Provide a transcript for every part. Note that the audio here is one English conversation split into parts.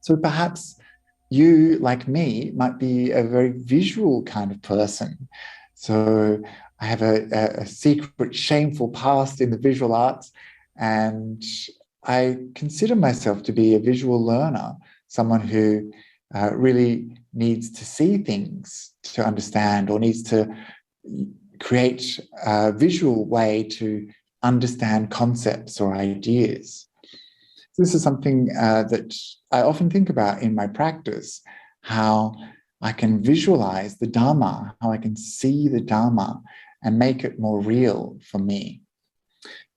So perhaps you, like me, might be a very visual kind of person. So I have a secret, shameful past in the visual arts, and I consider myself to be a visual learner, someone who really needs to see things to understand, or needs to create a visual way to understand concepts or ideas. This is something that I often think about in my practice, how I can visualize the Dhamma, how I can see the Dhamma and make it more real for me.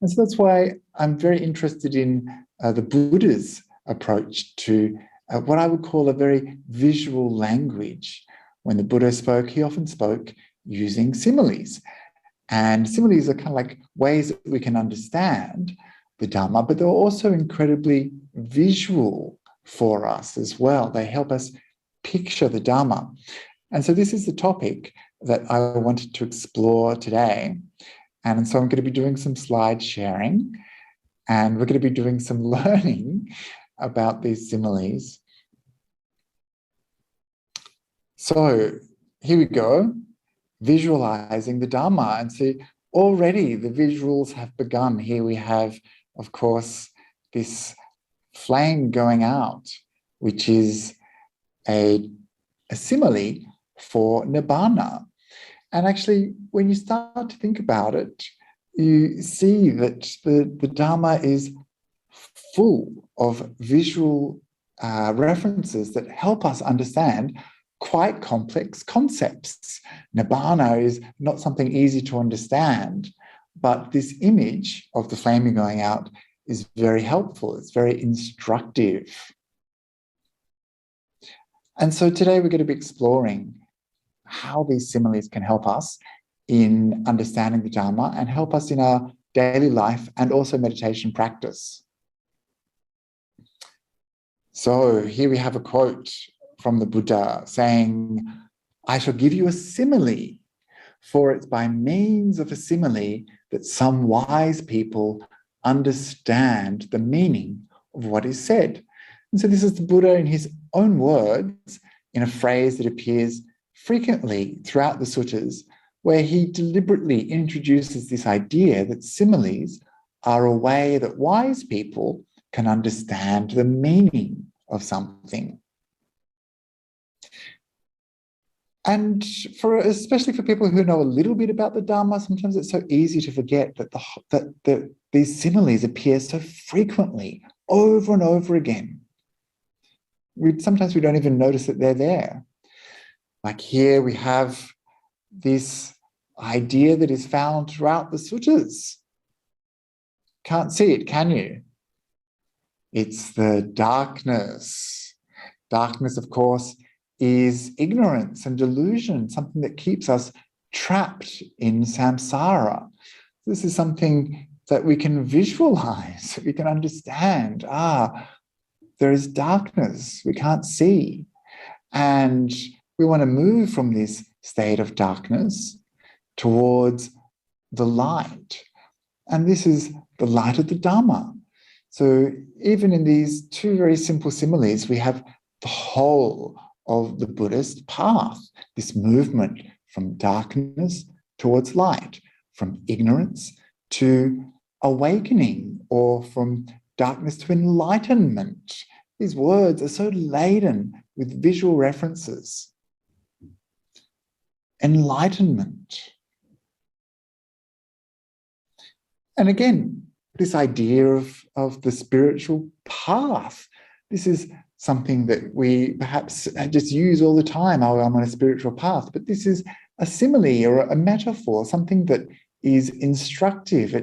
And so that's why I'm very interested in the Buddha's approach to what I would call a very visual language. When the Buddha spoke, he often spoke using similes. And similes are kind of like ways that we can understand the Dhamma, but they're also incredibly visual for us as well. They help us picture the Dhamma. And so this is the topic that I wanted to explore today. And so I'm going to be doing some slide sharing, and we're going to be doing some learning about these similes. So here we go, visualizing the Dhamma. And see, already the visuals have begun. Here we have, of course, this flame going out, which is a simile for nibbana. And actually, when you start to think about it, you see that the Dhamma is full of visual references that help us understand quite complex concepts. Nibbana is not something easy to understand, but this image of the flame going out is very helpful. It's very instructive. And so today we're going to be exploring how these similes can help us in understanding the Dhamma and help us in our daily life and also meditation practice. So here we have a quote from the Buddha saying, "I shall give you a simile, for it's by means of a simile that some wise people understand the meaning of what is said." And so this is the Buddha in his own words, in a phrase that appears frequently throughout the suttas, where he deliberately introduces this idea that similes are a way that wise people can understand the meaning of something. And especially for people who know a little bit about the Dhamma, sometimes it's so easy to forget that these similes appear so frequently, over and over again. Sometimes we don't even notice that they're there. Like here we have this idea that is found throughout the suttas. Can't see it, can you? It's the darkness. Darkness, of course, is ignorance and delusion, something that keeps us trapped in samsara. This is something that we can visualize, we can understand. There is darkness, we can't see. And we want to move from this state of darkness towards the light. And this is the light of the Dhamma. So even in these two very simple similes, we have the whole of the Buddhist path, this movement from darkness towards light, from ignorance to awakening, or from darkness to enlightenment. These words are so laden with visual references. Enlightenment. And again, this idea of the spiritual path. This is something that we perhaps just use all the time. Oh, I'm on a spiritual path. But this is a simile or a metaphor, something that is instructive.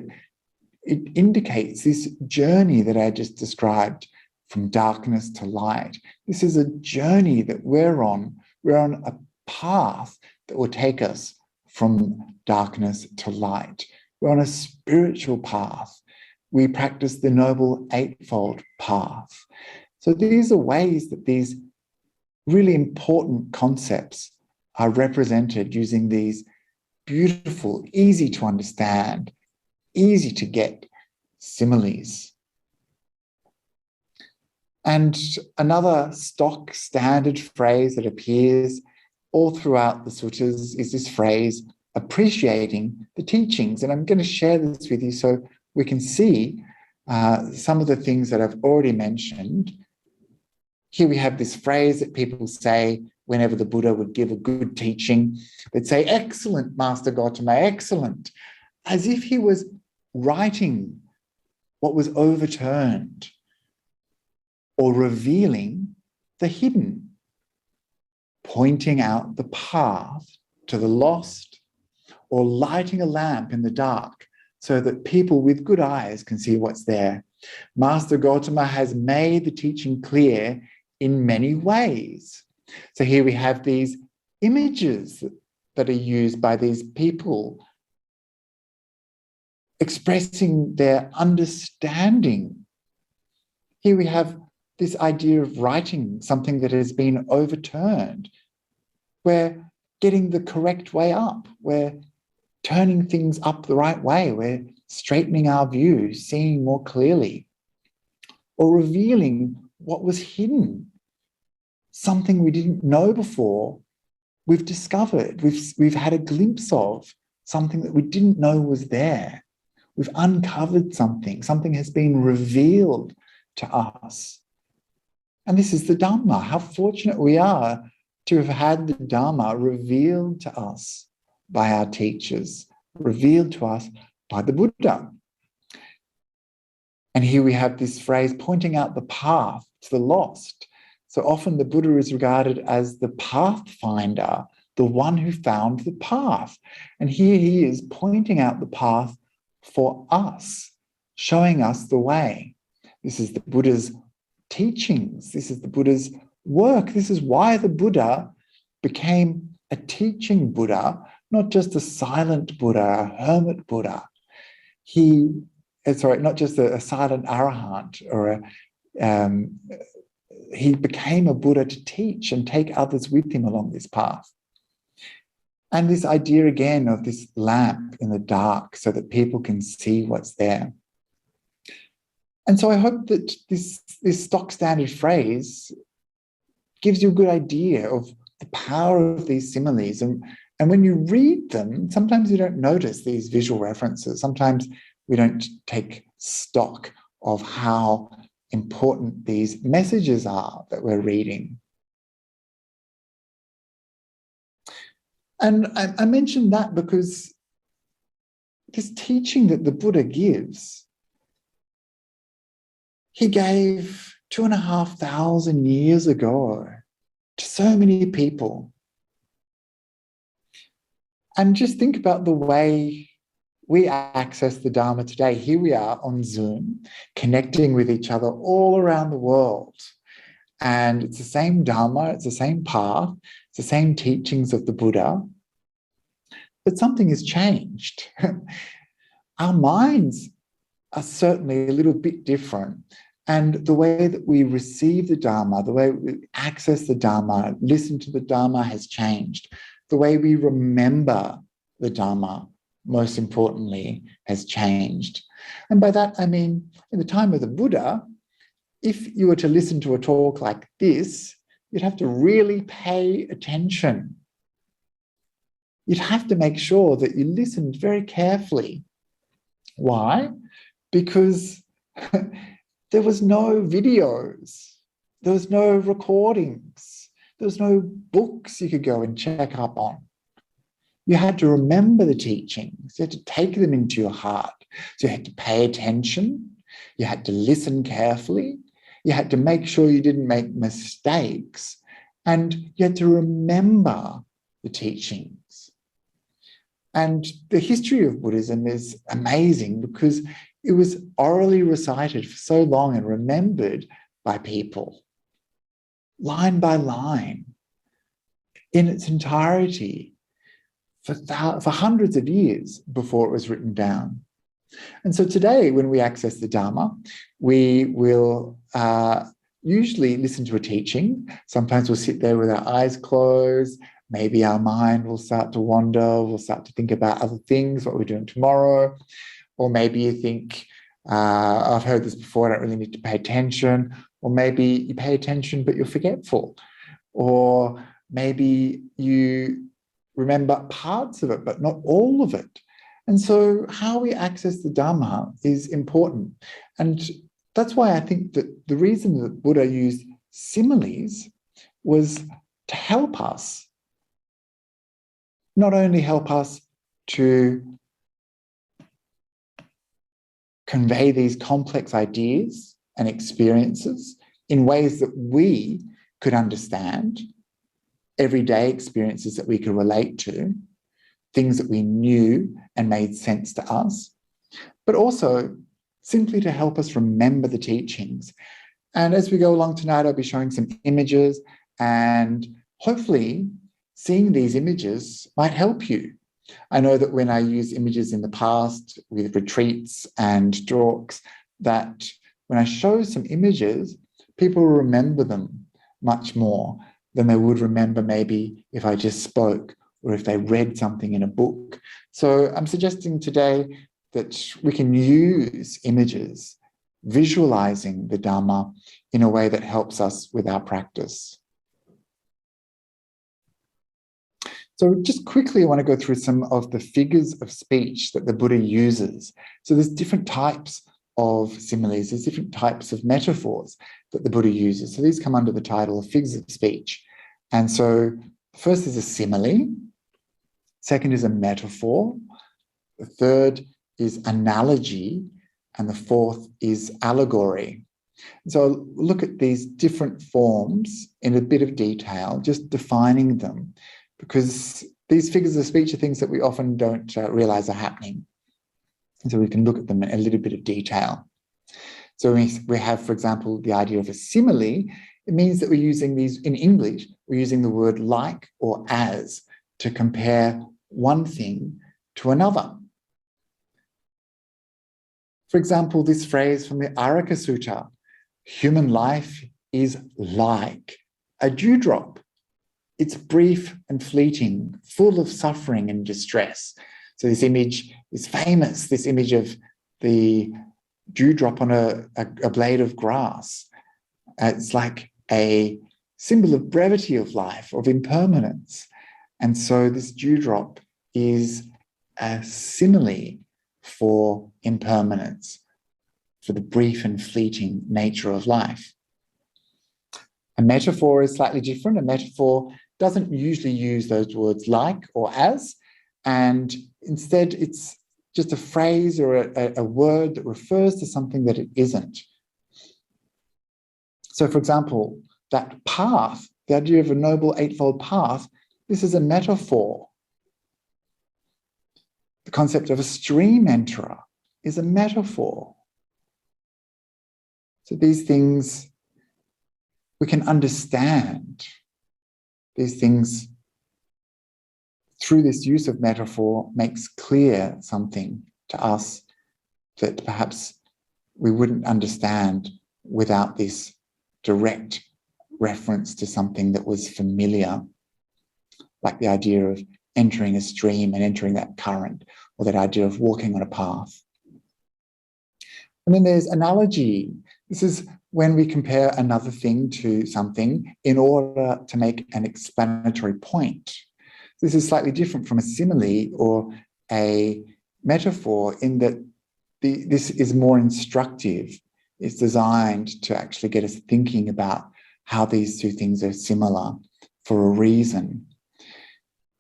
It indicates this journey that I just described, from darkness to light. This is a journey that we're on. We're on a path that will take us from darkness to light. We're on a spiritual path. We practice the Noble Eightfold Path. So these are ways that these really important concepts are represented using these beautiful, easy to understand, easy to get similes. And another stock standard phrase that appears all throughout the suttas is this phrase, appreciating the teachings. And I'm going to share this with you so we can see some of the things that I've already mentioned. Here we have this phrase that people say whenever the Buddha would give a good teaching. They'd say, excellent, Master Gautama, excellent, as if he was writing what was overturned or revealing the hidden, pointing out the path to the lost, or lighting a lamp in the dark so that people with good eyes can see what's there. Master Gautama has made the teaching clear in many ways. So here we have these images that are used by these people expressing their understanding. Here we have this idea of writing something that has been overturned. We're getting the correct way up. We're turning things up the right way. We're straightening our view, seeing more clearly, or revealing what was hidden, something we didn't know before. We've discovered, we've had a glimpse of something that we didn't know was there. We've uncovered something. Something has been revealed to us. And this is the Dhamma. How fortunate we are to have had the Dhamma revealed to us by our teachers, revealed to us by the Buddha. And here we have this phrase, pointing out the path to the lost. So often the Buddha is regarded as the pathfinder, the one who found the path. And here he is pointing out the path for us, showing us the way. This is the Buddha's teachings. This is the Buddha's work. This is why the Buddha became a teaching Buddha, not just a silent Buddha, a hermit Buddha. Not just a silent arahant, or he became a Buddha to teach and take others with him along this path. And this idea again of this lamp in the dark so that people can see what's there. And so I hope that this stock standard phrase gives you a good idea of the power of these similes. And when you read them, sometimes you don't notice these visual references. Sometimes we don't take stock of how important these messages are that we're reading. And I mentioned that because this teaching that the Buddha gives, he gave 2,500 years ago to so many people. And just think about the way we access the Dhamma today. Here we are on Zoom, connecting with each other all around the world. And it's the same Dhamma, it's the same path, it's the same teachings of the Buddha, but something has changed. Our minds are certainly a little bit different. And the way that we receive the Dhamma, the way we access the Dhamma, listen to the Dhamma has changed. The way we remember the Dhamma, most importantly, has changed. And by that, I mean, in the time of the Buddha, if you were to listen to a talk like this, you'd have to really pay attention. You'd have to make sure that you listened very carefully. Why? Because there was no videos, there was no recordings, there was no books you could go and check up on. You had to remember the teachings. You had to take them into your heart. So you had to pay attention. You had to listen carefully. You had to make sure you didn't make mistakes. And you had to remember the teachings. And the history of Buddhism is amazing because it was orally recited for so long and remembered by people, line by line, in its entirety, for hundreds of years before it was written down. And so today, when we access the Dhamma, we will usually listen to a teaching. Sometimes we'll sit there with our eyes closed. Maybe our mind will start to wander. We'll start to think about other things, what we're doing tomorrow. Or maybe you think, I've heard this before, I don't really need to pay attention. Or maybe you pay attention, but you're forgetful. Or maybe you remember parts of it, but not all of it. And so how we access the Dhamma is important. And that's why I think that the reason that Buddha used similes was to help us, not only help us to convey these complex ideas and experiences in ways that we could understand, everyday experiences that we could relate to, things that we knew and made sense to us, but also simply to help us remember the teachings. And as we go along tonight, I'll be showing some images, and hopefully seeing these images might help you. I know that when I used images in the past with retreats and talks, that when I show some images, people remember them much more than they would remember maybe if I just spoke or if they read something in a book. So I'm suggesting today that we can use images, visualizing the Dhamma in a way that helps us with our practice. So just quickly, I want to go through some of the figures of speech that the Buddha uses. So there's different types of similes, there's different types of metaphors that the Buddha uses. So these come under the title of figures of speech. And so first is a simile, second is a metaphor, the third is analogy, and the fourth is allegory. So look at these different forms in a bit of detail, just defining them, because these figures of speech are things that we often don't realize are happening. And so we can look at them in a little bit of detail. So we have, for example, the idea of a simile. It means that we're using these, in English, we're using the word like or as to compare one thing to another. For example, this phrase from the Araka Sutta, human life is like a dewdrop. It's brief and fleeting, full of suffering and distress. So this image is famous, this image of the dewdrop on a blade of grass. It's like a symbol of brevity of life, of impermanence. And so this dewdrop is a simile for impermanence, for the brief and fleeting nature of life. A metaphor is slightly different. A metaphor doesn't usually use those words like or as, and instead it's just a phrase or a word that refers to something that it isn't. So for example, that path, the idea of a noble eightfold path, this is a metaphor. The concept of a stream enterer is a metaphor. So these things we can understand. These things, through this use of metaphor, makes clear something to us that perhaps we wouldn't understand without this direct reference to something that was familiar, like the idea of entering a stream and entering that current, or that idea of walking on a path. And then there's analogy. This is when we compare another thing to something in order to make an explanatory point. This is slightly different from a simile or a metaphor in that this is more instructive. It's designed to actually get us thinking about how these two things are similar for a reason.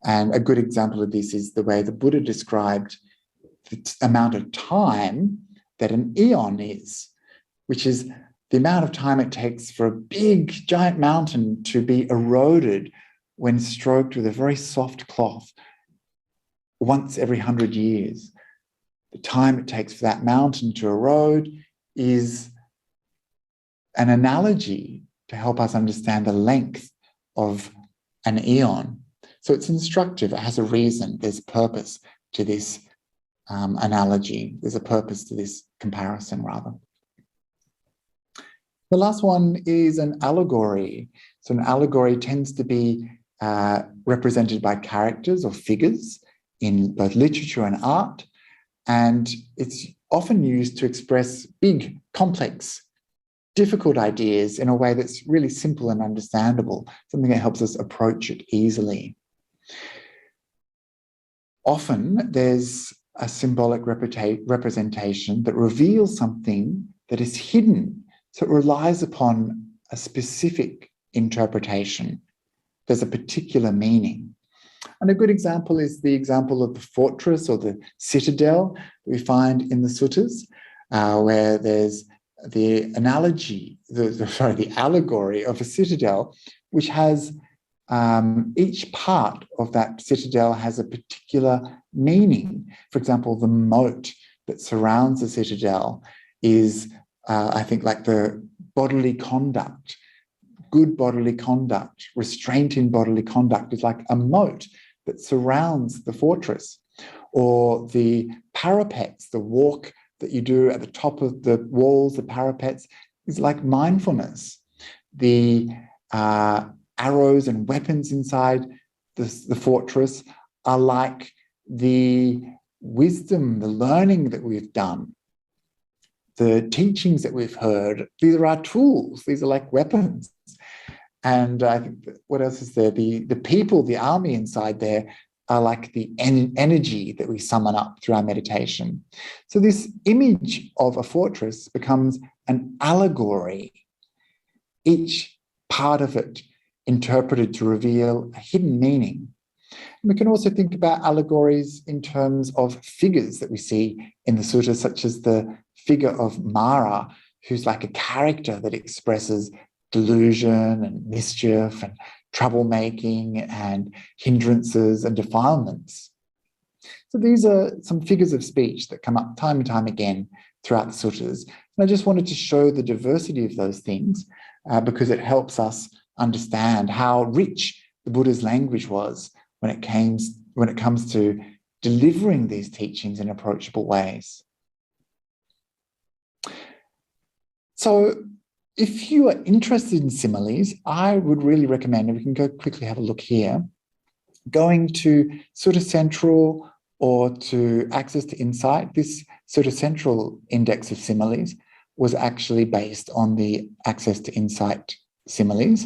And a good example of this is the way the Buddha described the amount of time that an eon is, which is the amount of time it takes for a big, giant mountain to be eroded when stroked with a very soft cloth once every 100 years. The time it takes for that mountain to erode is an analogy to help us understand the length of an eon. So it's instructive, it has a reason, there's a purpose to this analogy, there's a purpose to this comparison rather. The last one is an allegory. So an allegory tends to be represented by characters or figures in both literature and art. And it's often used to express big, complex, difficult ideas in a way that's really simple and understandable, something that helps us approach it easily. Often there's a symbolic representation that reveals something that is hidden, so it relies upon a specific interpretation. There's a particular meaning. And a good example is the example of the fortress or the citadel that we find in the suttas, where there's the analogy, the allegory of a citadel, which has each part of that citadel has a particular meaning. For example, the moat that surrounds the citadel is, I think, like the bodily conduct. Good bodily conduct, restraint in bodily conduct is like a moat that surrounds the fortress. Or the parapets, the walk that you do at the top of the walls, the parapets, is like mindfulness. The arrows and weapons inside the fortress are like the wisdom, the learning that we've done, the teachings that we've heard. These are our tools. These are like weapons. And I think, what else is there? The people, the army inside there are like the energy that we summon up through our meditation. So this image of a fortress becomes an allegory, each part of it interpreted to reveal a hidden meaning. And we can also think about allegories in terms of figures that we see in the suttas, such as the figure of Mara, who's like a character that expresses delusion and mischief and troublemaking and hindrances and defilements. So these are some figures of speech that come up time and time again throughout the suttas. And I just wanted to show the diversity of those things because it helps us understand how rich the Buddha's language was when it comes to delivering these teachings in approachable ways. So if you are interested in similes, I would really recommend, and we can go quickly have a look here, going to Sutta Central or to Access to Insight. This Sutta Central index of similes was actually based on the Access to Insight similes.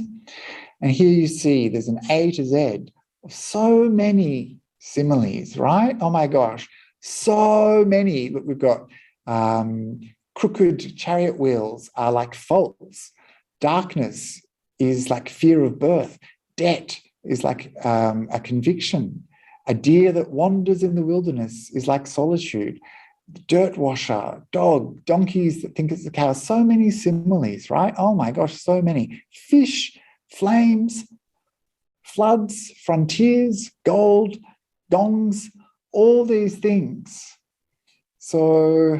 And here you see there's an A to Z of so many similes, right? Oh my gosh, so many. Look, we've got crooked chariot wheels are like faults. Darkness is like fear of birth. Debt is like a conviction. A deer that wanders in the wilderness is like solitude. Dirt washer, dog, donkeys that think it's a cow. So many similes, right? Oh my gosh, so many. Fish, flames, floods, frontiers, gold, gongs, all these things. So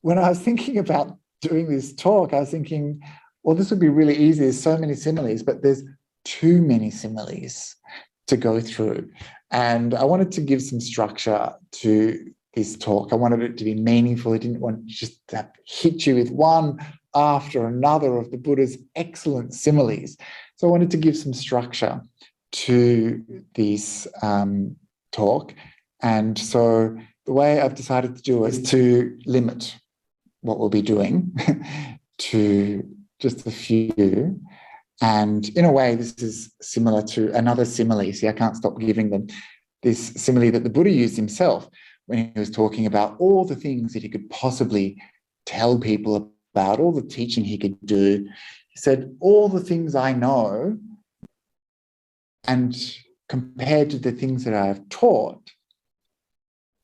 when I was thinking about doing this talk, I was thinking, well, this would be really easy. There's so many similes, but there's too many similes to go through. And I wanted to give some structure to this talk. I wanted it to be meaningful. I didn't want just to hit you with one after another of the Buddha's excellent similes. So I wanted to give some structure to this talk. And so the way I've decided to do it is to limit what we'll be doing to just a few. And in a way, this is similar to another simile. See, I can't stop giving them this simile that the Buddha used himself when he was talking about all the things that he could possibly tell people about, all the teaching he could do. He said, all the things I know, and compared to the things that I have taught,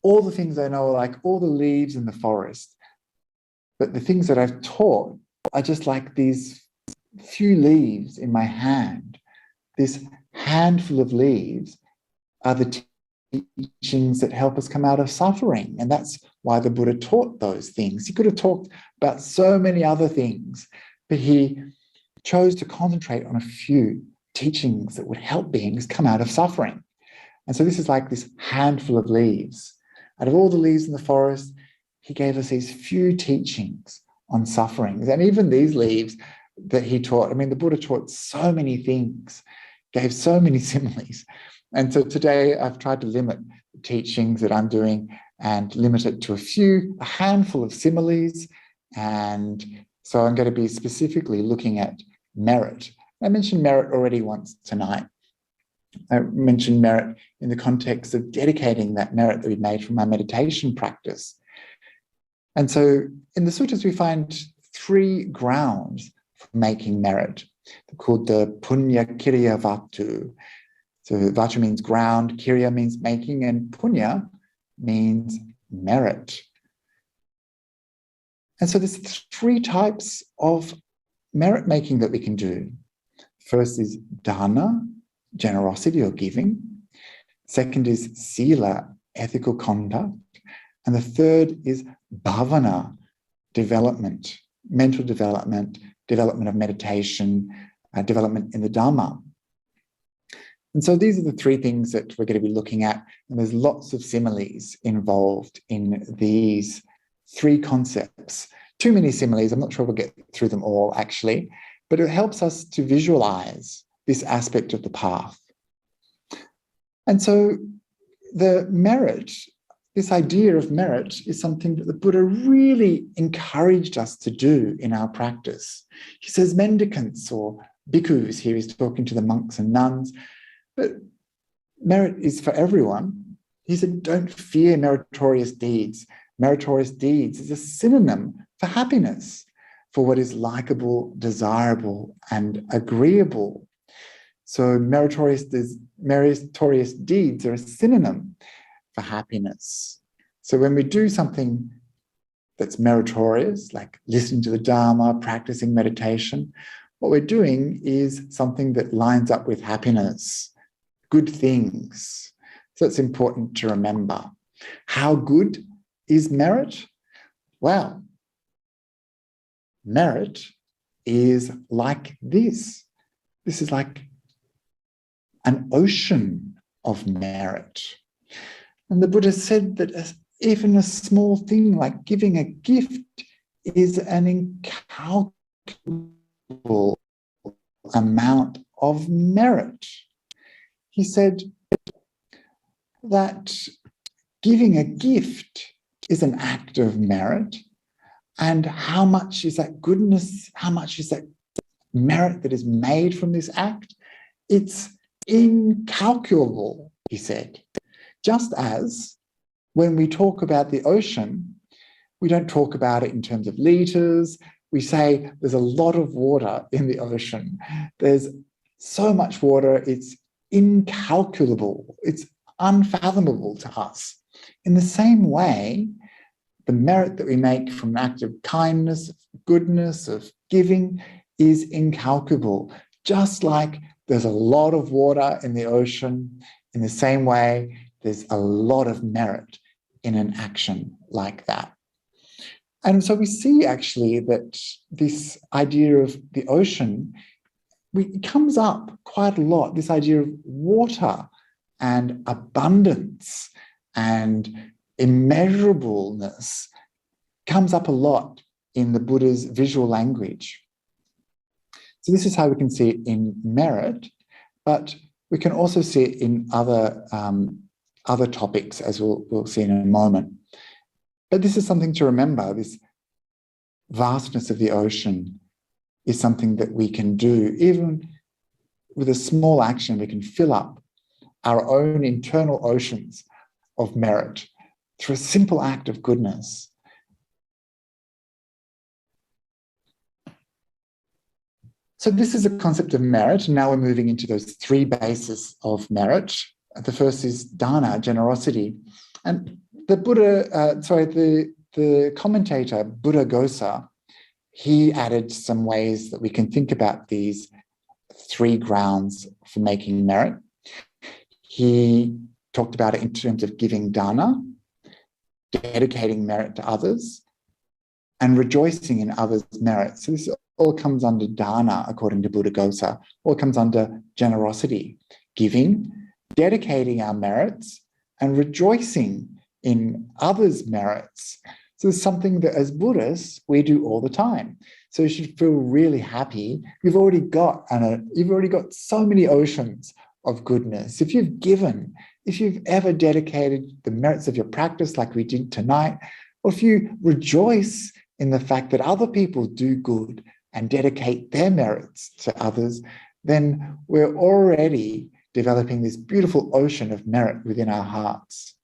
all the things I know are like all the leaves in the forest. But the things that I've taught are just like these few leaves in my hand. This handful of leaves are the teachings that help us come out of suffering. And that's why the Buddha taught those things. He could have talked about so many other things, but he chose to concentrate on a few teachings that would help beings come out of suffering. And so this is like this handful of leaves. Out of all the leaves in the forest, he gave us these few teachings on sufferings. And even these leaves that he taught, I mean, the Buddha taught so many things, gave so many similes. And so today I've tried to limit the teachings that I'm doing and limit it to a handful of similes. And so I'm going to be specifically looking at merit. I mentioned merit already once tonight. I mentioned merit in the context of dedicating that merit that we made from our meditation practice. And so in the suttas, we find 3 grounds for making merit. They're called the Puñña Kiriya Vatu. So Vatu means ground, Kiriya means making, and Puñña means merit. And so there's 3 types of merit making that we can do. First is Dāna, generosity or giving. Second is Sila, ethical conduct. And the third is Bhāvanā, development, mental development, development of meditation, development in the Dhamma. And so these are the 3 things that we're going to be looking at. And there's lots of similes involved in these 3 concepts. Too many similes. I'm not sure we'll get through them all, actually. But it helps us to visualize this aspect of the path. And so the merit, this idea of merit, is something that the Buddha really encouraged us to do in our practice. He says mendicants or bhikkhus, here he's talking to the monks and nuns, but merit is for everyone. He said, don't fear meritorious deeds. Meritorious deeds is a synonym for happiness, for what is likable, desirable, and agreeable. So meritorious deeds are a synonym for happiness. So when we do something that's meritorious, like listening to the Dhamma, practicing meditation, what we're doing is something that lines up with happiness, good things. So it's important to remember. How good is merit? Well, merit is like this. This is like an ocean of merit. And the Buddha said that even a small thing like giving a gift is an incalculable amount of merit. He said that giving a gift is an act of merit. And how much is that goodness, how much is that merit that is made from this act? It's incalculable, he said. Just as when we talk about the ocean, we don't talk about it in terms of liters. We say there's a lot of water in the ocean. There's so much water, it's incalculable. It's unfathomable to us. In the same way, the merit that we make from an act of kindness, of goodness, of giving is incalculable. Just like there's a lot of water in the ocean, in the same way, there's a lot of merit in an action like that. And so we see actually that this idea of the ocean, it comes up quite a lot, this idea of water and abundance and immeasurableness comes up a lot in the Buddha's visual language. So this is how we can see it in merit, but we can also see it in other topics, as we'll see in a moment. But this is something to remember. This vastness of the ocean is something that we can do. Even with a small action, we can fill up our own internal oceans of merit through a simple act of goodness. So this is a concept of merit, and now we're moving into those 3 bases of merit. The first is Dāna, generosity. And the Buddha, the commentator, Buddhaghosa, he added some ways that we can think about these 3 grounds for making merit. He talked about it in terms of giving Dāna, dedicating merit to others, and rejoicing in others' merit. So this all comes under Dāna, according to Buddhaghosa, all comes under generosity, giving, dedicating our merits, and rejoicing in others' merits. So it's something that as Buddhists, we do all the time. So you should feel really happy. You've already got so many oceans of goodness, if you've given, if you've ever dedicated the merits of your practice like we did tonight, or if you rejoice in the fact that other people do good and dedicate their merits to others, then we're already developing this beautiful ocean of merit within our hearts.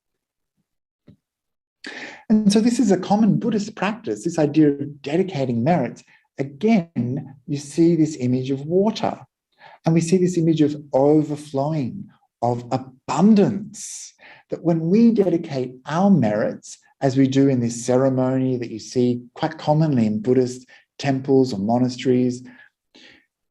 And so this is a common Buddhist practice, this idea of dedicating merits. Again, you see this image of water, and we see this image of overflowing, of abundance, that when we dedicate our merits, as we do in this ceremony that you see quite commonly in Buddhist temples or monasteries,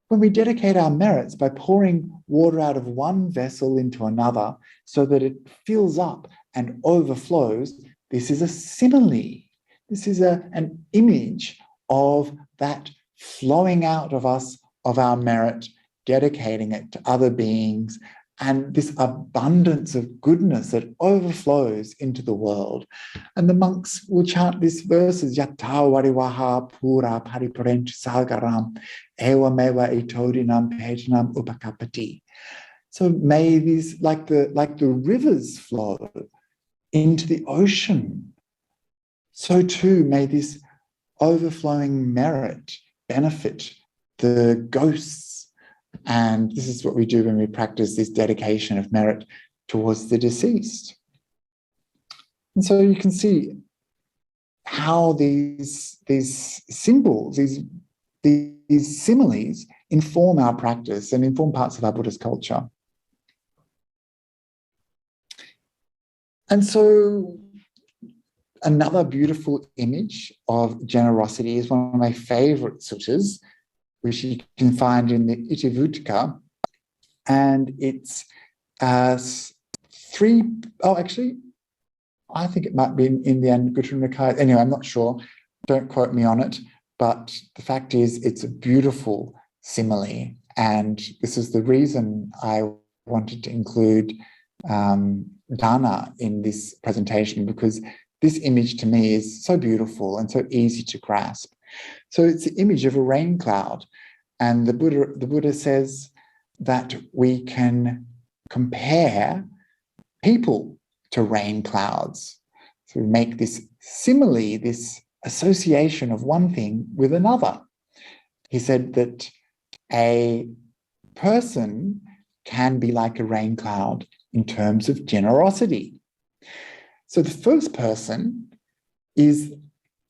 when we dedicate our merits by pouring water out of one vessel into another so that it fills up and overflows, this is a simile. This is an image of that flowing out of us, of our merit, dedicating it to other beings, and this abundance of goodness that overflows into the world. And the monks will chant these verses, Yatta Varivaha Pura Paripurentu Sagaram Ewamewa Etodinam Pejanam Upakapati. So may these, like the rivers flow into the ocean, so too may this overflowing merit benefit the ghosts. And this is what we do when we practice this dedication of merit towards the deceased. And so you can see how these symbols, these similes inform our practice and inform parts of our Buddhist culture. And so another beautiful image of generosity is one of my favorite suttas, which you can find in the Itivutika, and it's actually, I think it might be in the Anguttara Nikaya. Anyway, I'm not sure. Don't quote me on it. But the fact is, it's a beautiful simile, and this is the reason I wanted to include Dāna in this presentation, because this image to me is so beautiful and so easy to grasp. So it's the image of a rain cloud, and the Buddha says that we can compare people to rain clouds. So we make this simile, this association of one thing with another. He said that a person can be like a rain cloud in terms of generosity. So the first person is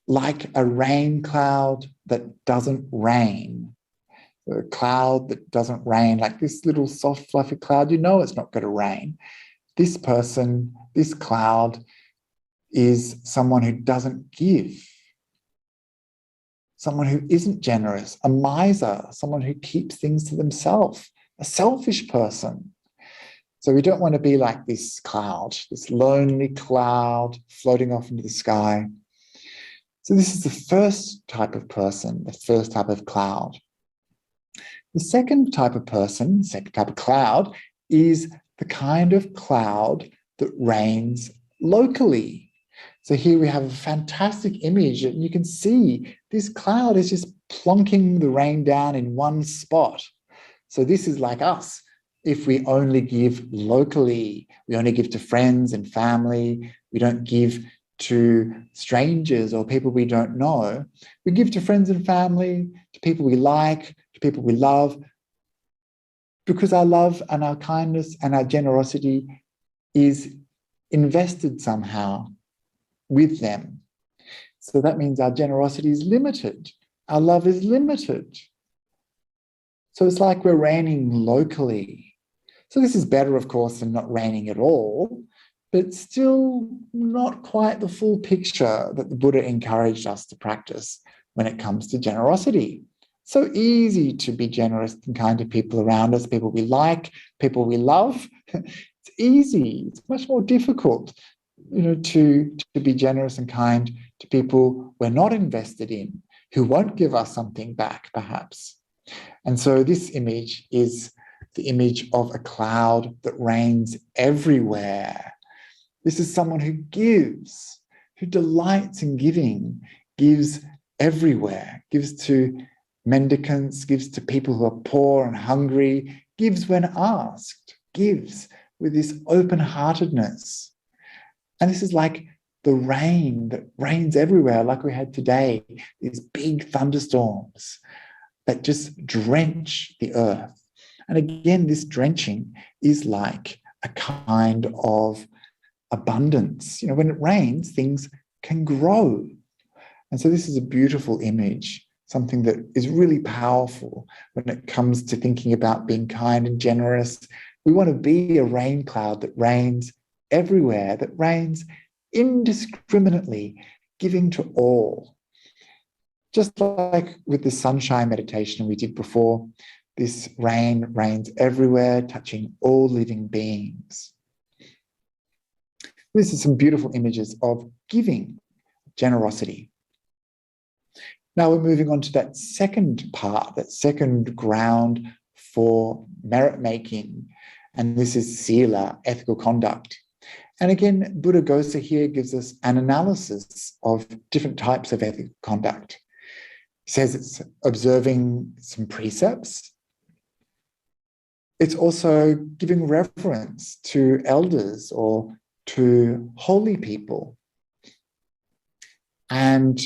like a rain cloud that doesn't rain. A cloud that doesn't rain, like this little soft, fluffy cloud, you know it's not going to rain. This person, this cloud, is someone who doesn't give, someone who isn't generous, a miser, someone who keeps things to themselves, a selfish person. So we don't want to be like this cloud, this lonely cloud floating off into the sky. So this is the first type of person, the first type of cloud. The second type of person, second type of cloud, is the kind of cloud that rains locally. So here we have a fantastic image, and you can see this cloud is just plonking the rain down in one spot. So this is like us. If we only give locally, we only give to friends and family, we don't give to strangers or people we don't know. We give to friends and family, to people we like, to people we love, because our love and our kindness and our generosity is invested somehow with them. So that means our generosity is limited. Our love is limited. So it's like we're raining locally. So this is better, of course, than not raining at all, but still not quite the full picture that the Buddha encouraged us to practice when it comes to generosity. So easy to be generous and kind to people around us, people we like, people we love. It's easy. It's much more difficult, to be generous and kind to people we're not invested in, who won't give us something back, perhaps. And so this image is the image of a cloud that rains everywhere. This is someone who gives, who delights in giving, gives everywhere, gives to mendicants, gives to people who are poor and hungry, gives when asked. gives with this open-heartedness. And this is like the rain that rains everywhere, like we had today, these big thunderstorms that just drench the earth. And again, this drenching is like a kind of abundance. You know, when it rains, things can grow. And so this is a beautiful image, something that is really powerful when it comes to thinking about being kind and generous. We want to be a rain cloud that rains everywhere, that rains indiscriminately, giving to all. Just like with the sunshine meditation we did before, this rain rains everywhere, touching all living beings. This is some beautiful images of giving, generosity. Now we're moving on to that second part, that second ground for merit making. And this is Sila, ethical conduct. And again, Buddhaghosa here gives us an analysis of different types of ethical conduct. He says it's observing some precepts. It's also giving reverence to elders or to holy people. And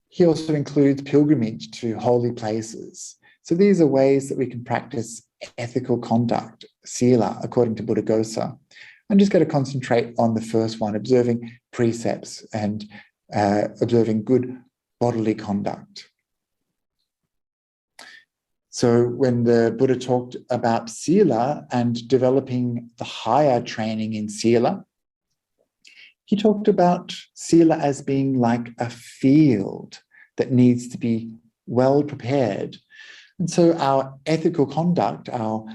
he also includes pilgrimage to holy places. So these are ways that we can practice ethical conduct, Sila, according to Buddhaghosa. I'm just going to concentrate on the first one, observing precepts and observing good bodily conduct. So when the Buddha talked about Sila and developing the higher training in Sila, he talked about Sila as being like a field that needs to be well prepared. And so our ethical conduct, our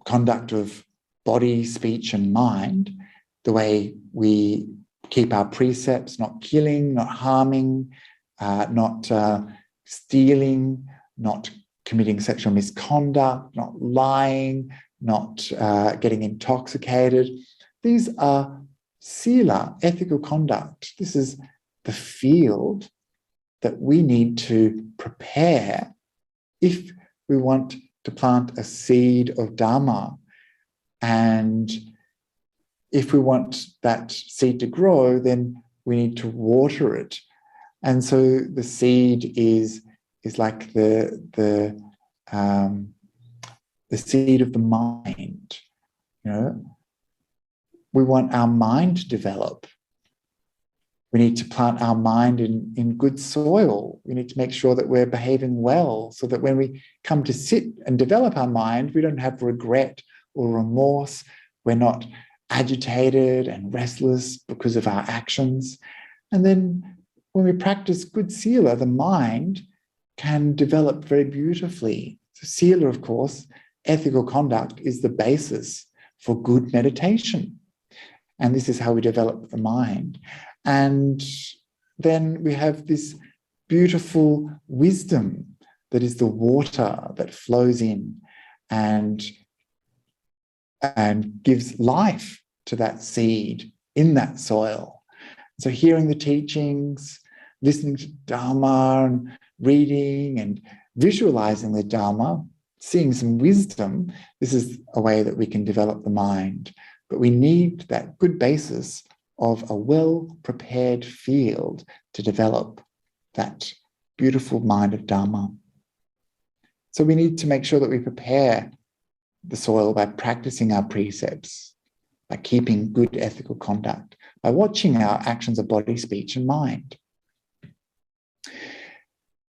conduct of body, speech, and mind, the way we keep our precepts, not killing, not harming, not stealing, not committing sexual misconduct, not lying, not getting intoxicated. These are Sila, ethical conduct. This is the field that we need to prepare if we want to plant a seed of Dhamma. And if we want that seed to grow, then we need to water it. And so the seed is like the seed of the mind. You know, we want our mind to develop. We need to plant our mind in good soil. We need to make sure that we're behaving well so that when we come to sit and develop our mind, we don't have regret or remorse. We're not agitated and restless because of our actions. And then when we practice good Sila, the mind can develop very beautifully. So Sila, of course, ethical conduct is the basis for good meditation. And this is how we develop the mind. And then we have this beautiful wisdom that is the water that flows in and gives life to that seed in that soil. So hearing the teachings, listening to Dhamma, and reading and visualizing the Dhamma, seeing some wisdom, this is a way that we can develop the mind. But we need that good basis of a well-prepared field to develop that beautiful mind of Dhamma. So we need to make sure that we prepare the soil by practicing our precepts, by keeping good ethical conduct, by watching our actions of body, speech, and mind.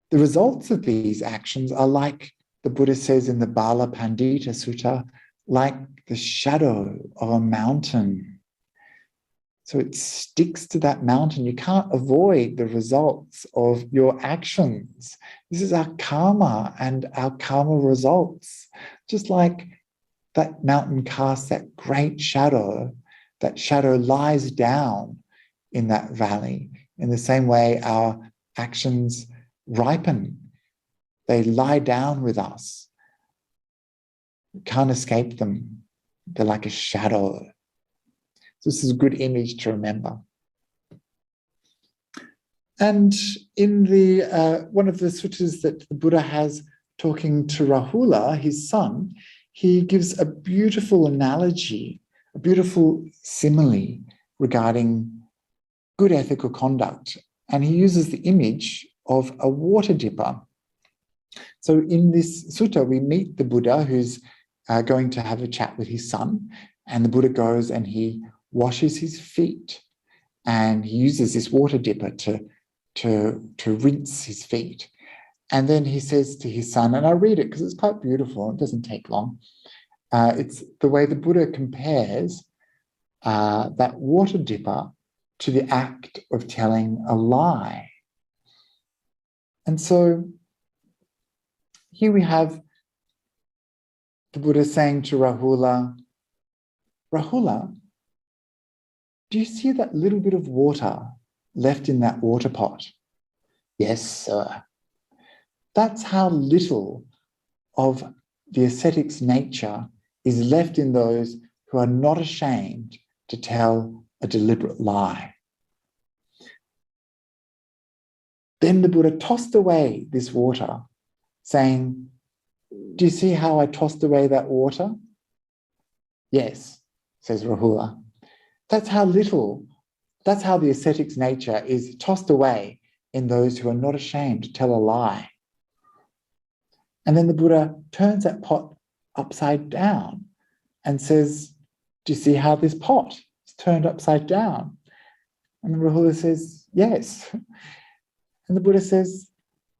The results of these actions are like the Buddha says in the Bala Pandita Sutta, like the shadow of a mountain. So it sticks to that mountain. You can't avoid the results of your actions. This is our karma and our karma results. Just like that mountain casts that great shadow, that shadow lies down in that valley. In the same way, our actions ripen. They lie down with us. We can't escape them. They're like a shadow. So this is a good image to remember. And in the one of the suttas that the Buddha has talking to Rahula, his son, he gives a beautiful analogy, a beautiful simile regarding good ethical conduct. And he uses the image of a water dipper. So in this sutta, we meet the Buddha who's going to have a chat with his son, and the Buddha goes and he washes his feet, and he uses this water dipper to rinse his feet. And then he says to his son, and I read it because it's quite beautiful, it doesn't take long. It's the way the Buddha compares that water dipper to the act of telling a lie. And so here we have the Buddha saying to Rahula, Rahula, do you see that little bit of water left in that water pot? Yes, sir. That's how little of the ascetic's nature is left in those who are not ashamed to tell a deliberate lie. Then the Buddha tossed away this water, saying, do you see how I tossed away that water? Yes, says Rahula. That's how the ascetic's nature is tossed away in those who are not ashamed to tell a lie. And then the Buddha turns that pot upside down and says, do you see how this pot is turned upside down? And the Rahula says, yes. And the Buddha says,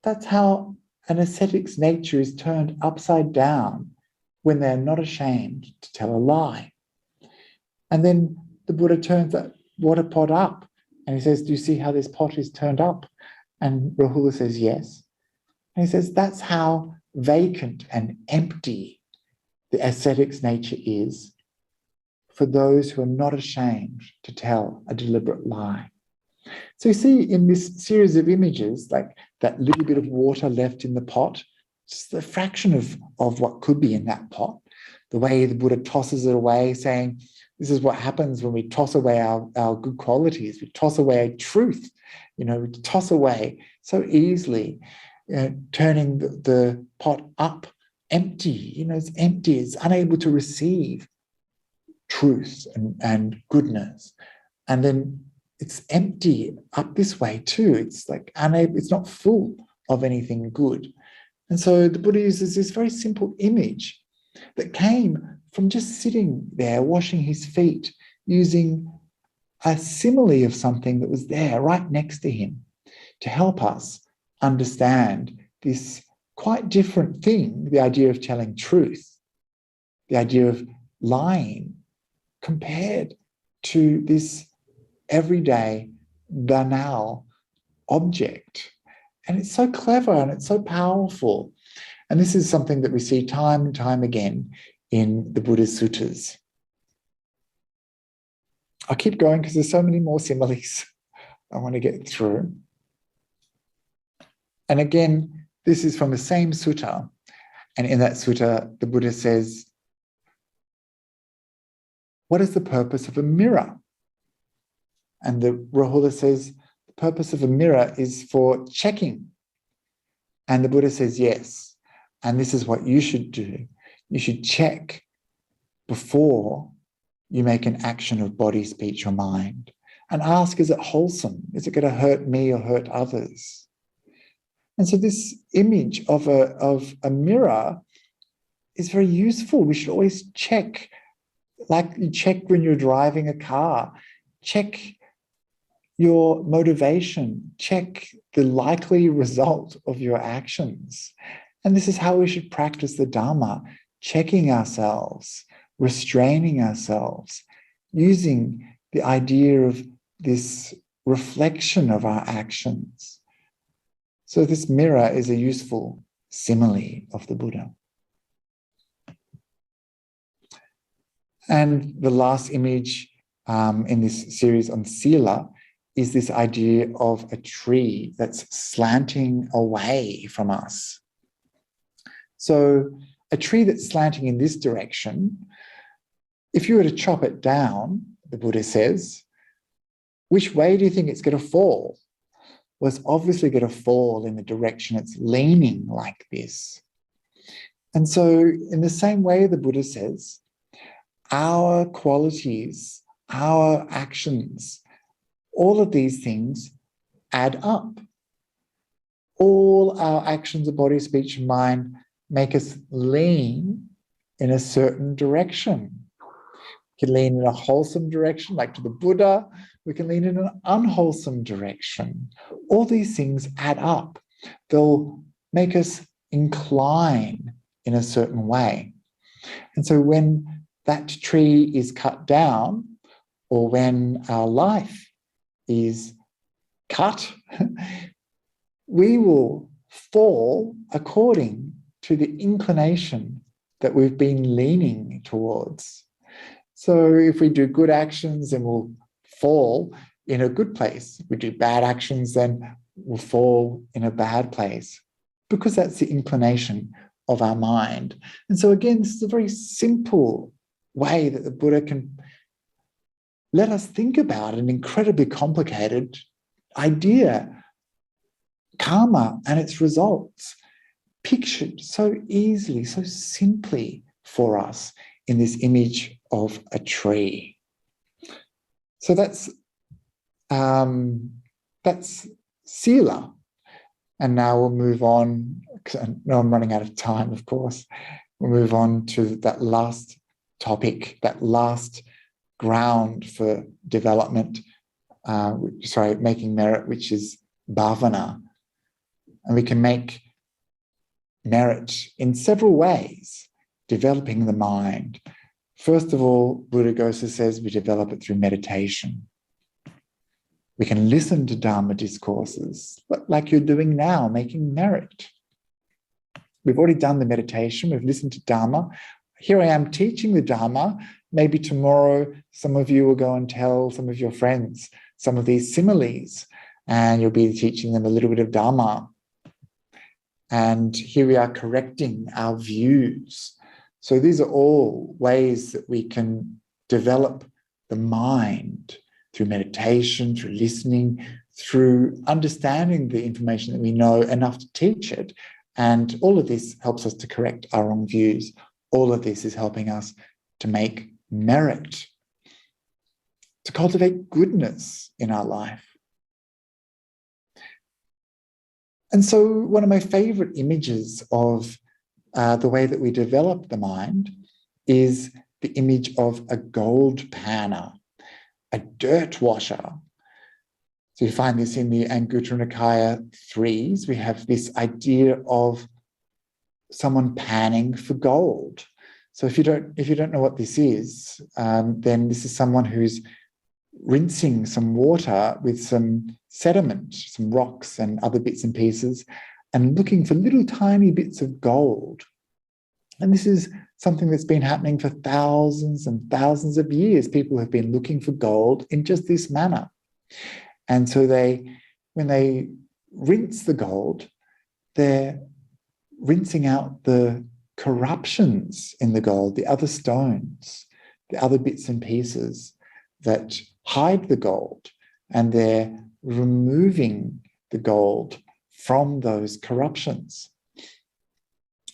that's how an ascetic's nature is turned upside down when they're not ashamed to tell a lie. And then the Buddha turns that water pot up and he says, do you see how this pot is turned up? And Rahula says, yes. And he says, that's how vacant and empty the ascetic's nature is for those who are not ashamed to tell a deliberate lie. So you see in this series of images, like that little bit of water left in the pot, just a fraction of what could be in that pot, the way the Buddha tosses it away, saying, this is what happens when we toss away our good qualities, we toss away truth, we toss away so easily, turning the pot up empty, it's empty, it's unable to receive truth and goodness. And then it's empty up this way too. It's like it's not full of anything good. And so the Buddha uses this very simple image that came from just sitting there, washing his feet, using a simile of something that was there right next to him to help us understand this quite different thing, the idea of telling truth, the idea of lying, compared to this everyday, banal object. And it's so clever and it's so powerful. And this is something that we see time and time again in the Buddha's suttas. I'll keep going because there's so many more similes I want to get through. And again, this is from the same sutta. And in that sutta, the Buddha says, what is the purpose of a mirror? And the Rahula says, the purpose of a mirror is for checking. And the Buddha says, yes. And this is what you should do. You should check before you make an action of body, speech, or mind. And ask, is it wholesome? Is it going to hurt me or hurt others? And so this image of a mirror is very useful. We should always check, like you check when you're driving a car. Check your motivation. Check the likely result of your actions. And this is how we should practice the Dhamma, checking ourselves, restraining ourselves, using the idea of this reflection of our actions. So this mirror is a useful simile of the Buddha. And the last image in this series on Sila is this idea of a tree that's slanting away from us. So a tree that's slanting in this direction, if you were to chop it down, the Buddha says, which way do you think it's going to fall? Well, it's obviously going to fall in the direction it's leaning like this. And so in the same way, the Buddha says, our qualities, our actions, all of these things add up. All our actions of body, speech, and mind make us lean in a certain direction. We can lean in a wholesome direction, like to the Buddha. We can lean in an unwholesome direction. All these things add up. They'll make us incline in a certain way. And so when that tree is cut down, or when our life is cut, we will fall according to the inclination that we've been leaning towards. So if we do good actions, then we'll fall in a good place. If we do bad actions, then we'll fall in a bad place, because that's the inclination of our mind. And so again, this is a very simple way that the Buddha can let us think about an incredibly complicated idea, karma and its results, pictured so easily, so simply for us in this image of a tree. So that's Sila. And now we'll move on, because I know I'm running out of time, of course. We'll move on to that last topic, that last ground for development, making merit, which is Bhāvanā. And we can make merit in several ways, developing the mind. First of all, Buddhaghosa says we develop it through meditation. We can listen to Dhamma discourses, like you're doing now, making merit. We've already done the meditation, we've listened to Dhamma. Here I am teaching the Dhamma. Maybe tomorrow some of you will go and tell some of your friends some of these similes, and you'll be teaching them a little bit of Dhamma. And here we are correcting our views. So these are all ways that we can develop the mind through meditation, through listening, through understanding the information that we know enough to teach it. And all of this helps us to correct our wrong views. All of this is helping us to make merit, to cultivate goodness in our life. And so one of my favorite images of the way that we develop the mind is the image of a gold panner, a dirt washer. So you find this in the Anguttara Nikaya 3s. We have this idea of someone panning for gold. So if you don't know what this is, then this is someone who's rinsing some water with some sediment, some rocks and other bits and pieces, and looking for little tiny bits of gold. And this is something that's been happening for thousands and thousands of years. People have been looking for gold in just this manner. And so when they rinse the gold, they're rinsing out the corruptions in the gold, the other stones, the other bits and pieces that hide the gold, and they're removing the gold from those corruptions.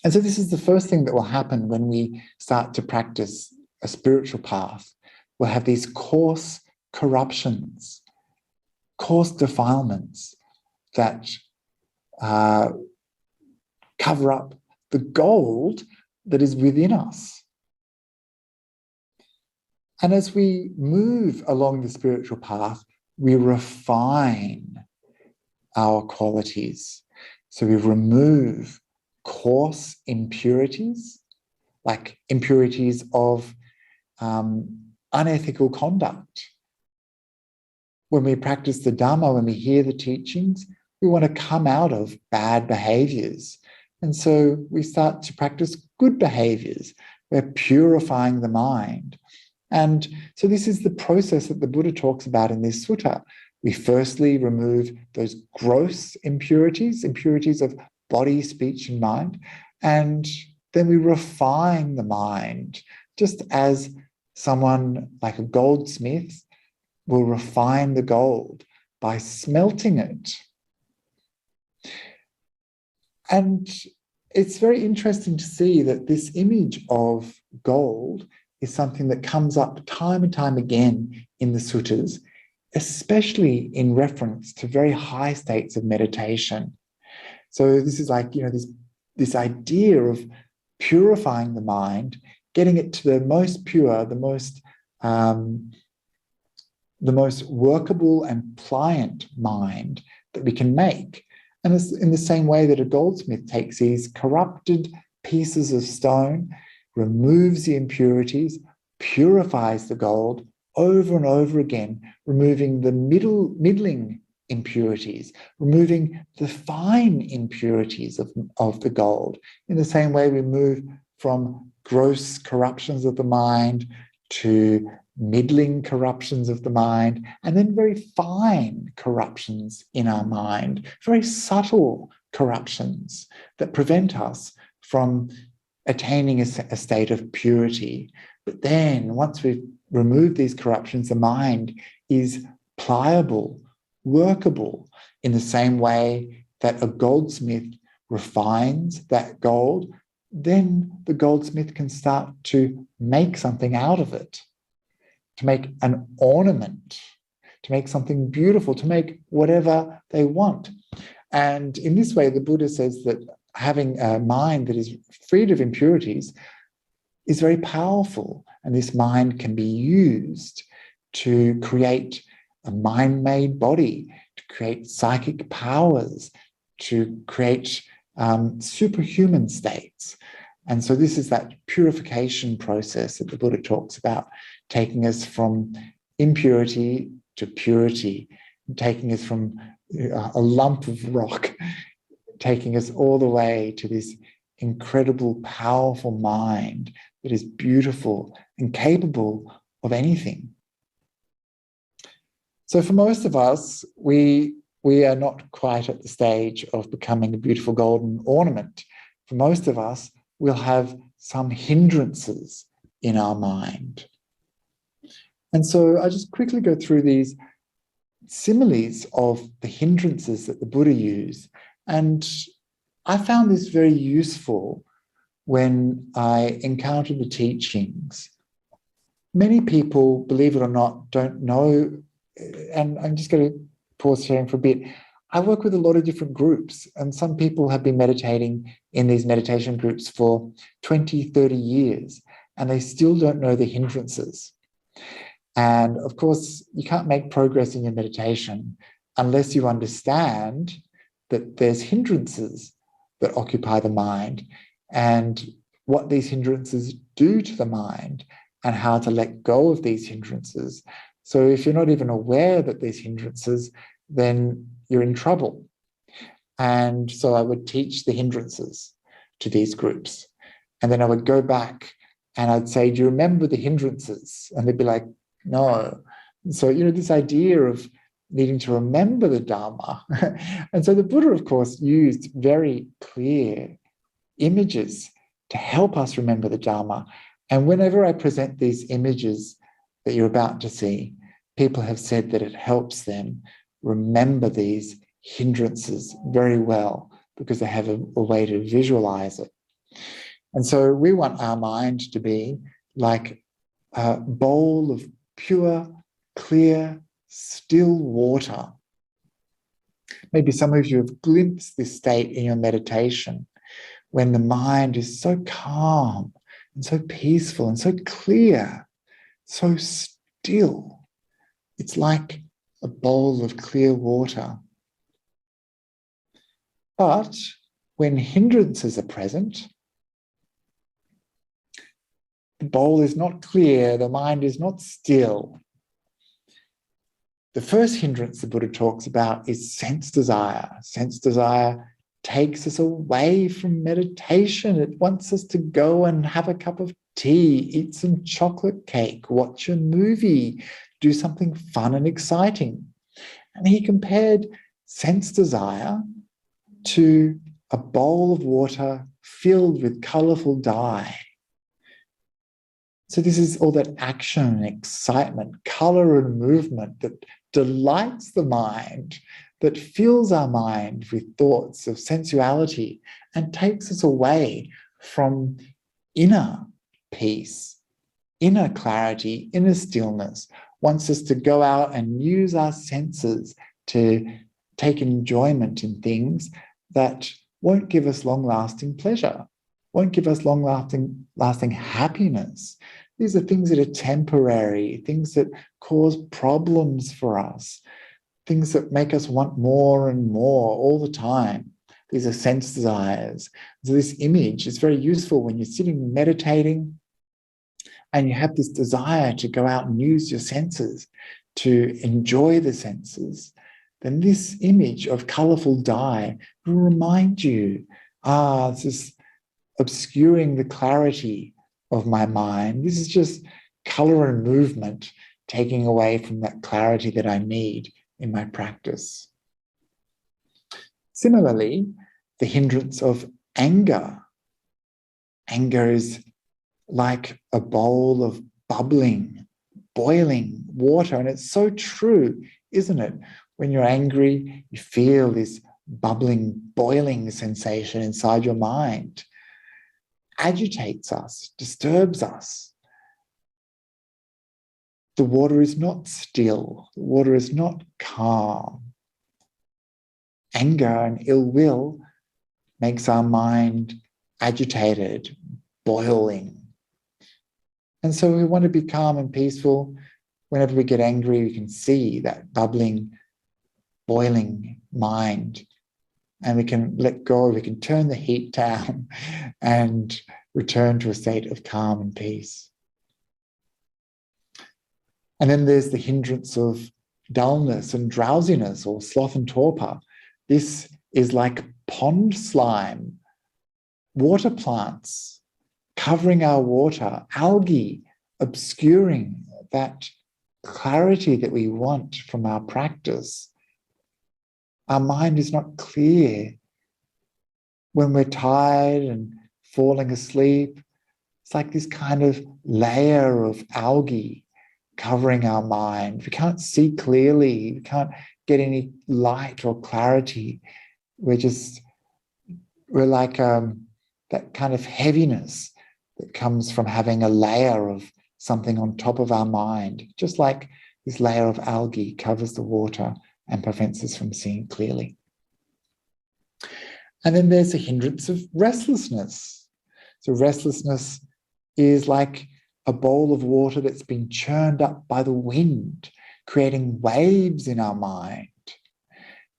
And so this is the first thing that will happen when we start to practice a spiritual path. We'll have these coarse corruptions, coarse defilements that cover up the gold that is within us. And as we move along the spiritual path, we refine our qualities. So we remove coarse impurities, like impurities of unethical conduct. When we practice the Dhamma, when we hear the teachings, we want to come out of bad behaviors. And so we start to practice good behaviors. We're purifying the mind. And so this is the process that the Buddha talks about in this sutta. We firstly remove those gross impurities, impurities of body, speech, and mind, and then we refine the mind, just as someone like a goldsmith will refine the gold by smelting it. And it's very interesting to see that this image of gold is something that comes up time and time again in the suttas, especially in reference to very high states of meditation. So this is like, this idea of purifying the mind, getting it to the most pure, the most workable and pliant mind that we can make. And it's in the same way that a goldsmith takes these corrupted pieces of stone, removes the impurities, purifies the gold over and over again, removing the middling impurities, removing the fine impurities of the gold. In the same way, we move from gross corruptions of the mind to middling corruptions of the mind, and then very fine corruptions in our mind, very subtle corruptions that prevent us from attaining a state of purity. But then once we've removed these corruptions, the mind is pliable, workable, in the same way that a goldsmith refines that gold, then the goldsmith can start to make something out of it, to make an ornament, to make something beautiful, to make whatever they want. And in this way, the Buddha says that having a mind that is freed of impurities is very powerful, and this mind can be used to create a mind-made body, to create psychic powers, to create superhuman states. And so this is that purification process that the Buddha talks about, taking us from impurity to purity, taking us from a lump of rock, taking us all the way to this incredible, powerful mind that is beautiful and capable of anything. So for most of us, we are not quite at the stage of becoming a beautiful golden ornament. For most of us, we'll have some hindrances in our mind. And so I just quickly go through these similes of the hindrances that the Buddha used. And I found this very useful when I encountered the teachings. Many people, believe it or not, don't know, and I'm just going to pause sharing for a bit. I work with a lot of different groups, and some people have been meditating in these meditation groups for 20, 30 years, and they still don't know the hindrances. And of course, you can't make progress in your meditation unless you understand that there's hindrances that occupy the mind, and what these hindrances do to the mind, and how to let go of these hindrances. So if you're not even aware that there's hindrances, then you're in trouble. And so I would teach the hindrances to these groups. And then I would go back and I'd say, do you remember the hindrances? And they'd be like, no. So, this idea of needing to remember the Dhamma. And so the Buddha, of course, used very clear images to help us remember the Dhamma. And whenever I present these images that you're about to see, people have said that it helps them remember these hindrances very well because they have a way to visualize it. And so we want our mind to be like a bowl of pure, clear, still water. Maybe some of you have glimpsed this state in your meditation when the mind is so calm and so peaceful and so clear, so still. It's like a bowl of clear water. But when hindrances are present, the bowl is not clear, the mind is not still. The first hindrance the Buddha talks about is sense desire. Sense desire takes us away from meditation. It wants us to go and have a cup of tea, eat some chocolate cake, watch a movie, do something fun and exciting. And he compared sense desire to a bowl of water filled with colorful dye. So this is all that action and excitement, color and movement that delights the mind, that fills our mind with thoughts of sensuality and takes us away from inner peace, inner clarity, inner stillness, wants us to go out and use our senses to take enjoyment in things that won't give us long-lasting pleasure, won't give us long-lasting happiness. These are things that are temporary, things that cause problems for us, things that make us want more and more all the time. These are sense desires. So this image is very useful when you're sitting meditating and you have this desire to go out and use your senses, to enjoy the senses. Then this image of colourful dye will remind you, this is obscuring the clarity of my mind. This is just colour and movement taking away from that clarity that I need in my practice. Similarly, the hindrance of anger. Anger is like a bowl of bubbling, boiling water. And it's so true, isn't it? When you're angry, you feel this bubbling, boiling sensation inside your mind. Agitates us, disturbs us. The water is not still. The water is not calm. Anger and ill will makes our mind agitated, boiling. And so we want to be calm and peaceful. Whenever we get angry, we can see that bubbling, boiling mind, and we can let go, we can turn the heat down and return to a state of calm and peace. And then there's the hindrance of dullness and drowsiness, or sloth and torpor. This is like pond slime, water plants covering our water, algae obscuring that clarity that we want from our practice. Our mind is not clear. When we're tired and falling asleep, it's like this kind of layer of algae covering our mind. We can't see clearly. We can't get any light or clarity. We're like that kind of heaviness that comes from having a layer of something on top of our mind, just like this layer of algae covers the water and prevents us from seeing clearly. And then there's the hindrance of restlessness. So restlessness is like a bowl of water that's been churned up by the wind, creating waves in our mind.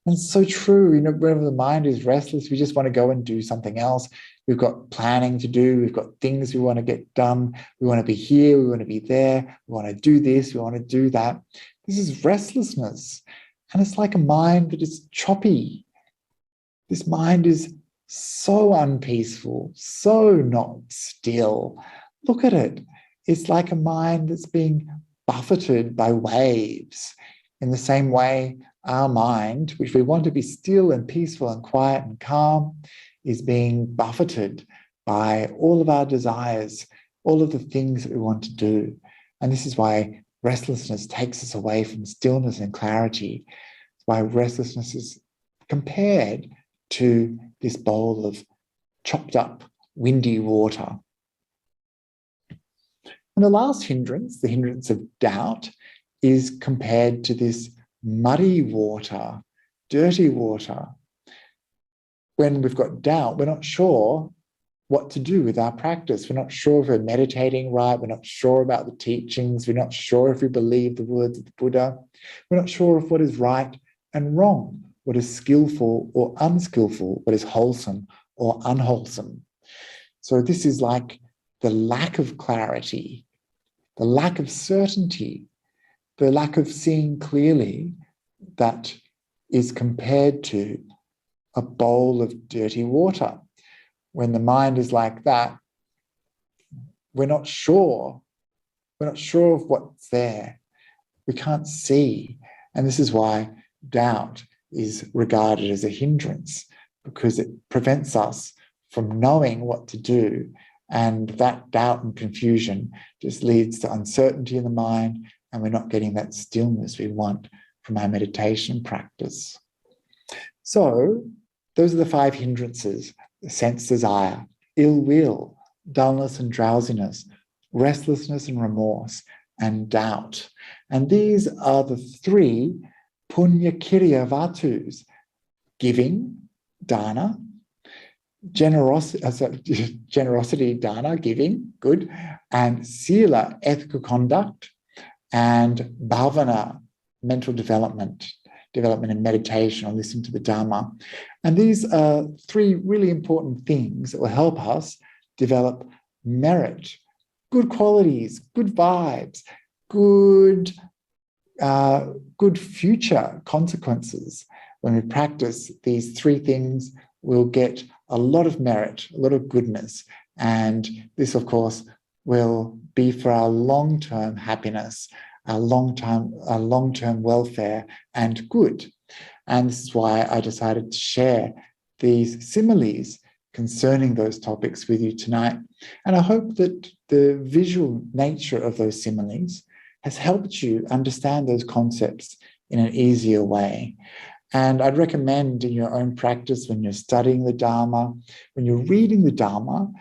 And it's so true, whenever the mind is restless, we just want to go and do something else. We've got planning to do, we've got things we want to get done, we want to be here, we want to be there, we want to do this, we want to do that. This is restlessness. And it's like a mind that is choppy. This mind is so unpeaceful, so not still. Look at it. It's like a mind that's being buffeted by waves. In the same way, our mind, which we want to be still and peaceful and quiet and calm, is being buffeted by all of our desires, all of the things that we want to do. And this is why restlessness takes us away from stillness and clarity. It's why restlessness is compared to this bowl of chopped up, windy water. And the last hindrance, the hindrance of doubt, is compared to this muddy water, dirty water. When we've got doubt, we're not sure what to do with our practice. We're not sure if we're meditating right. We're not sure about the teachings. We're not sure if we believe the words of the Buddha. We're not sure of what is right and wrong, what is skillful or unskillful, what is wholesome or unwholesome. So this is like the lack of clarity, the lack of certainty, the lack of seeing clearly that is compared to a bowl of dirty water. When the mind is like that, we're not sure. We're not sure of what's there. We can't see. And this is why doubt is regarded as a hindrance, because it prevents us from knowing what to do And that doubt and confusion just leads to uncertainty in the mind, and we're not getting that stillness we want from our meditation practice. So those are the 5 hindrances: sense desire, ill will, dullness and drowsiness, restlessness and remorse, and doubt. And these are the 3 Puñña Kriya vatus: giving, Dāna; generosity, Dāna, giving, good; and Sila, ethical conduct; and Bhāvanā, mental development in meditation or listening to the Dhamma. And these are 3 really important things that will help us develop merit, good qualities, good vibes, good future consequences. When we practice these 3 things, we'll get a lot of merit, a lot of goodness. And this, of course, will be for our long-term happiness, our long-term welfare and good. And this is why I decided to share these similes concerning those topics with you tonight. And I hope that the visual nature of those similes has helped you understand those concepts in an easier way. And I'd recommend in your own practice, when you're studying the Dhamma, when you're reading the Dhamma,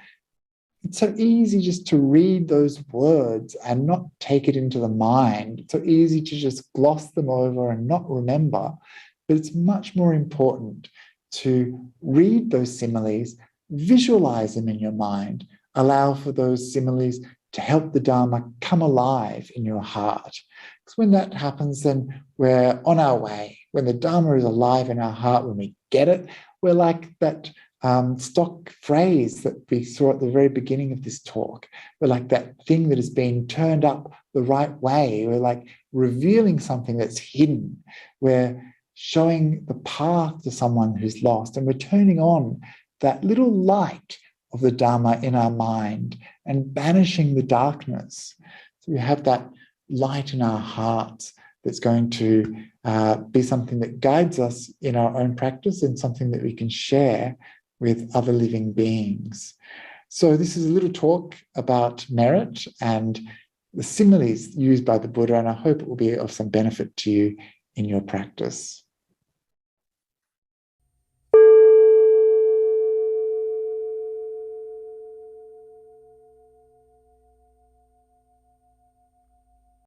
it's so easy just to read those words and not take it into the mind. It's so easy to just gloss them over and not remember. But it's much more important to read those similes, visualize them in your mind, allow for those similes to help the Dhamma come alive in your heart. Because when that happens, then we're on our way. When the Dhamma is alive in our heart, when we get it, we're like that stock phrase that we saw at the very beginning of this talk. We're like that thing that has been turned up the right way. We're like revealing something that's hidden. We're showing the path to someone who's lost, and we're turning on that little light of the Dhamma in our mind and banishing the darkness. So we have that light in our hearts that's going to be something that guides us in our own practice and something that we can share with other living beings. So this is a little talk about merit and the similes used by the Buddha, and I hope it will be of some benefit to you in your practice.